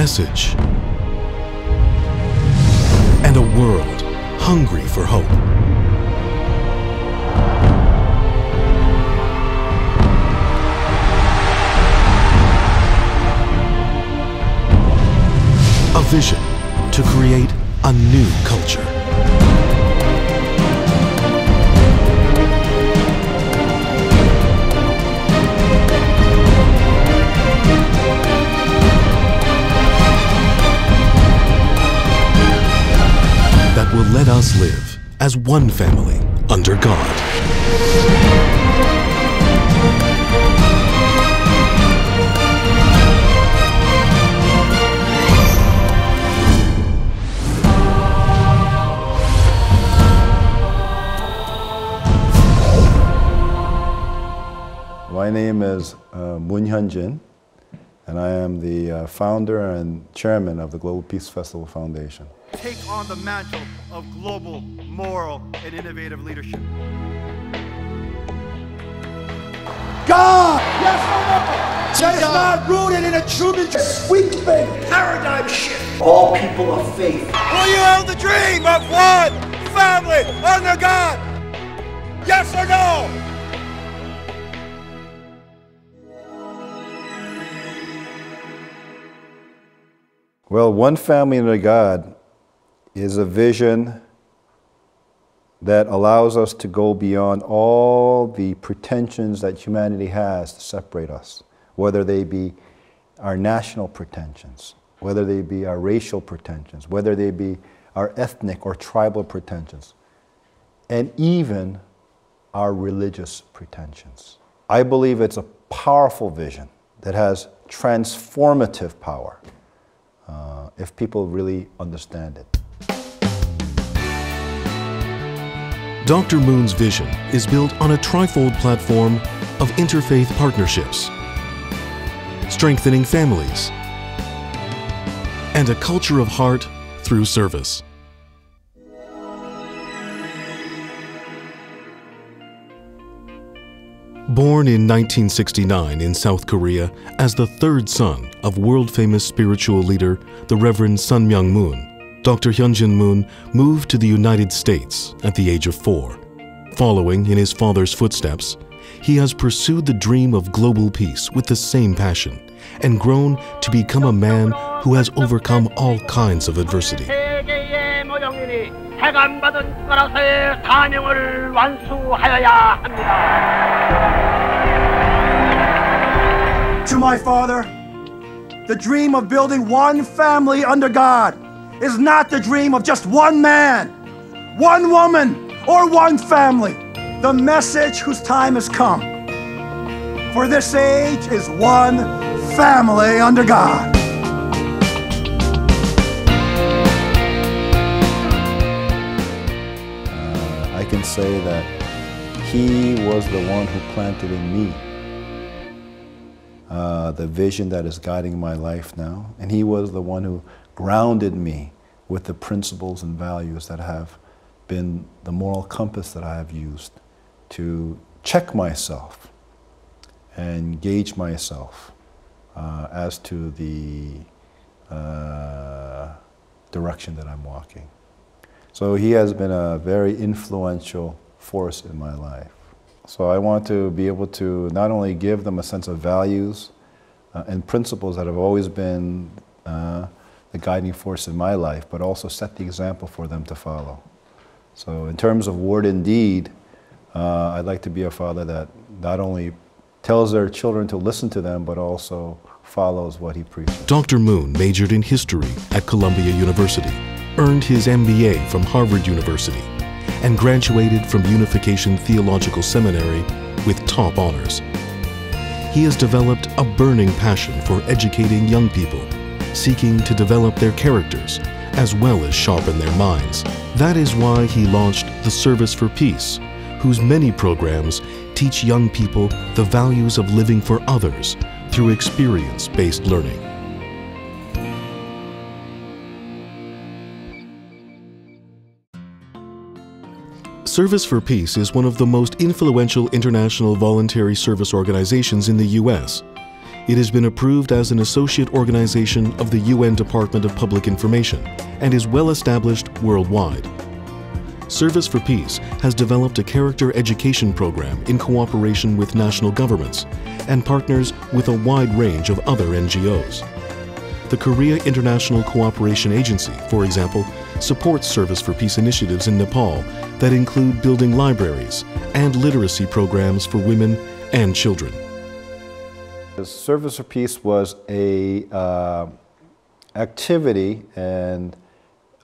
message, and a world hungry for hope. A vision to create a new culture. That will let us live as one family under God. My name is MoonHyunJin, and I am the founder and chairman of the Global Peace Festival Foundation. Take on the mantle of global, moral, and innovative leadership. God, yes or no, that is not rooted in a Truman sweeping paradigm shift. All people of faith. Will you hold the dream of one family under God? Yes or no? Well, one family under God is a vision that allows us to go beyond all the pretensions that humanity has to separate us, whether they be our national pretensions, whether they be our racial pretensions, whether they be our ethnic or tribal pretensions, and even our religious pretensions. I believe it's a powerful vision that has transformative power if people really understand it. Dr. Moon's vision is built on a trifold platform of interfaith partnerships, strengthening families, and a culture of heart through service. Born in 1969 in South Korea as the third son of world-famous spiritual leader, the Reverend Sun Myung Moon, Dr. Hyun Jin Moon moved to the United States at the age of 4. Following in his father's footsteps, he has pursued the dream of global peace with the same passion and grown to become a man who has overcome all kinds of adversity. To my father, the dream of building one family under God is not the dream of just one man, one woman, or one family. The message whose time has come for this age is one family under God. I can say that he was the one who planted in me the vision that is guiding my life now, and he was the one who grounded me with the principles and values that have been the moral compass that I have used to check myself and gauge myself as to the direction that I'm walking. So he has been a very influential force in my life. So I want to be able to not only give them a sense of values and principles that have always been the guiding force in my life, but also set the example for them to follow. So in terms of word and deed, I'd like to be a father that not only tells their children to listen to them, but also follows what he preaches. Dr. Moon majored in history at Columbia University, earned his MBA from Harvard University, and graduated from Unification Theological Seminary with top honors. He has developed a burning passion for educating young people, seeking to develop their characters as well as sharpen their minds. That is why he launched the Service for Peace, whose many programs teach young people the values of living for others through experience-based learning. Service for Peace is one of the most influential international voluntary service organizations in the U.S. It has been approved as an associate organization of the UN Department of Public Information and is well established worldwide. Service for Peace has developed a character education program in cooperation with national governments and partners with a wide range of other NGOs. The Korea International Cooperation Agency, for example, supports Service for Peace initiatives in Nepal that include building libraries and literacy programs for women and children. Service for Peace was a activity and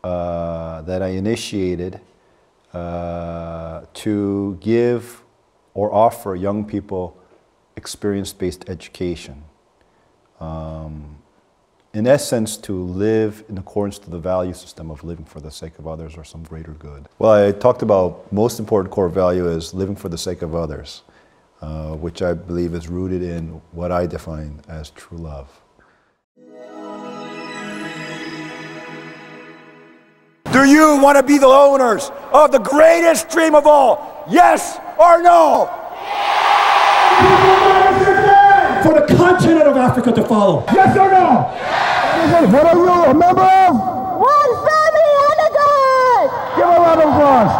that I initiated to give or offer young people experience-based education. In essence, to live in accordance to the value system of living for the sake of others or some greater good. Well, I talked about most important core value is living for the sake of others, which I believe is rooted in what I define as true love. Do you want to be the owners of the greatest dream of all? Yes or no? For the continent of Africa to follow. Yes or no? What are you a member of? One family under God! Give a round of applause.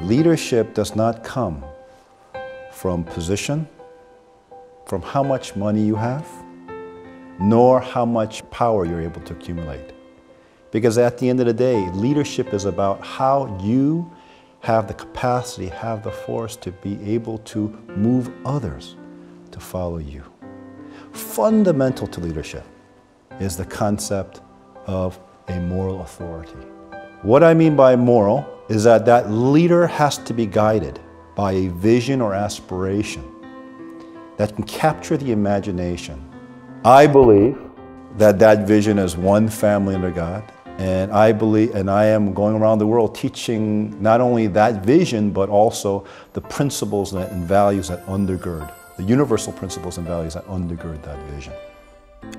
Leadership does not come from position, from how much money you have, nor how much power you're able to accumulate. Because at the end of the day, leadership is about how you have the capacity, have the force to be able to move others to follow you. Fundamental to leadership is the concept of a moral authority. What I mean by moral is that that leader has to be guided by a vision or aspiration that can capture the imagination. I believe that that vision is one family under God, and I believe, and I am going around the world teaching not only that vision, but also the principles and values that undergird, the universal principles and values that undergird that vision.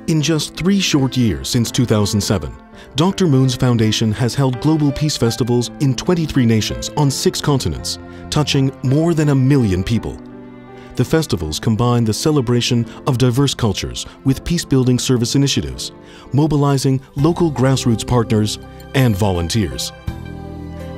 In just 3 short years since 2007, Dr. Moon's foundation has held global peace festivals in 23 nations on 6 continents, touching more than 1 million people. The festivals combine the celebration of diverse cultures with peace-building service initiatives, mobilizing local grassroots partners and volunteers.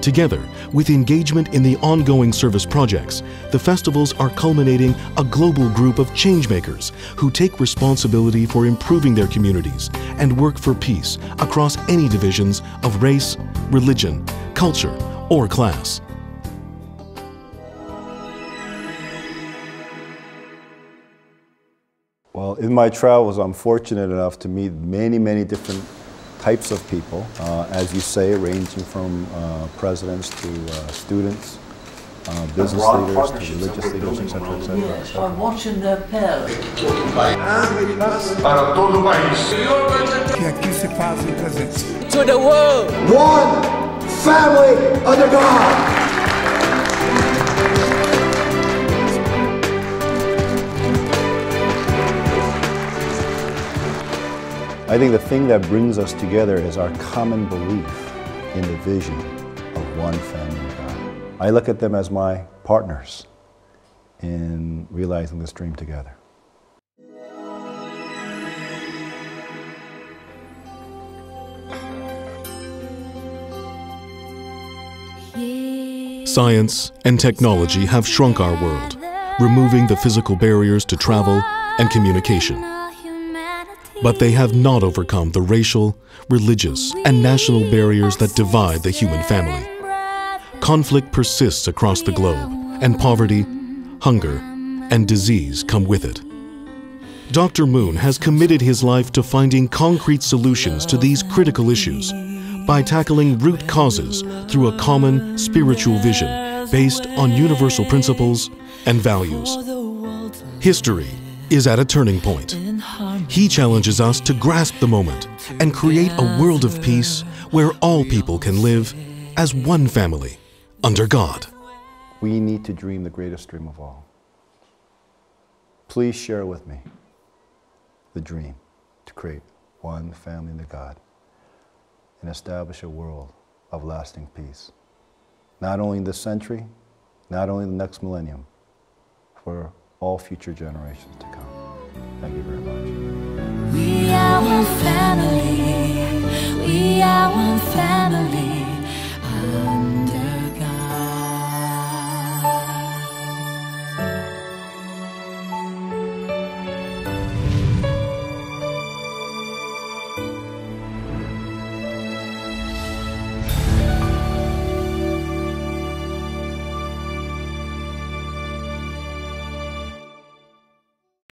Together, with engagement in the ongoing service projects, the festivals are culminating a global group of changemakers who take responsibility for improving their communities and work for peace across any divisions of race, religion, culture, or class. Well, in my travels, I'm fortunate enough to meet many, many different types of people, as you say, ranging from presidents to students, business leaders to religious leaders, etc., etc. Yes, I'm watching their parents. To the world. One family under God. I think the thing that brings us together is our common belief in the vision of one family of God. I look at them as my partners in realizing this dream together. Science and technology have shrunk our world, removing the physical barriers to travel and communication. But they have not overcome the racial, religious, and national barriers that divide the human family. Conflict persists across the globe, and poverty, hunger, and disease come with it. Dr. Moon has committed his life to finding concrete solutions to these critical issues by tackling root causes through a common spiritual vision based on universal principles and values. History is at a turning point. He challenges us to grasp the moment and create a world of peace where all people can live as one family under God. We need to dream the greatest dream of all. Please share with me the dream. to create one family under God and establish a world of lasting peace. Not only in this century, not only in the next millennium, for all future generations to come. Thank you very much. We are one family.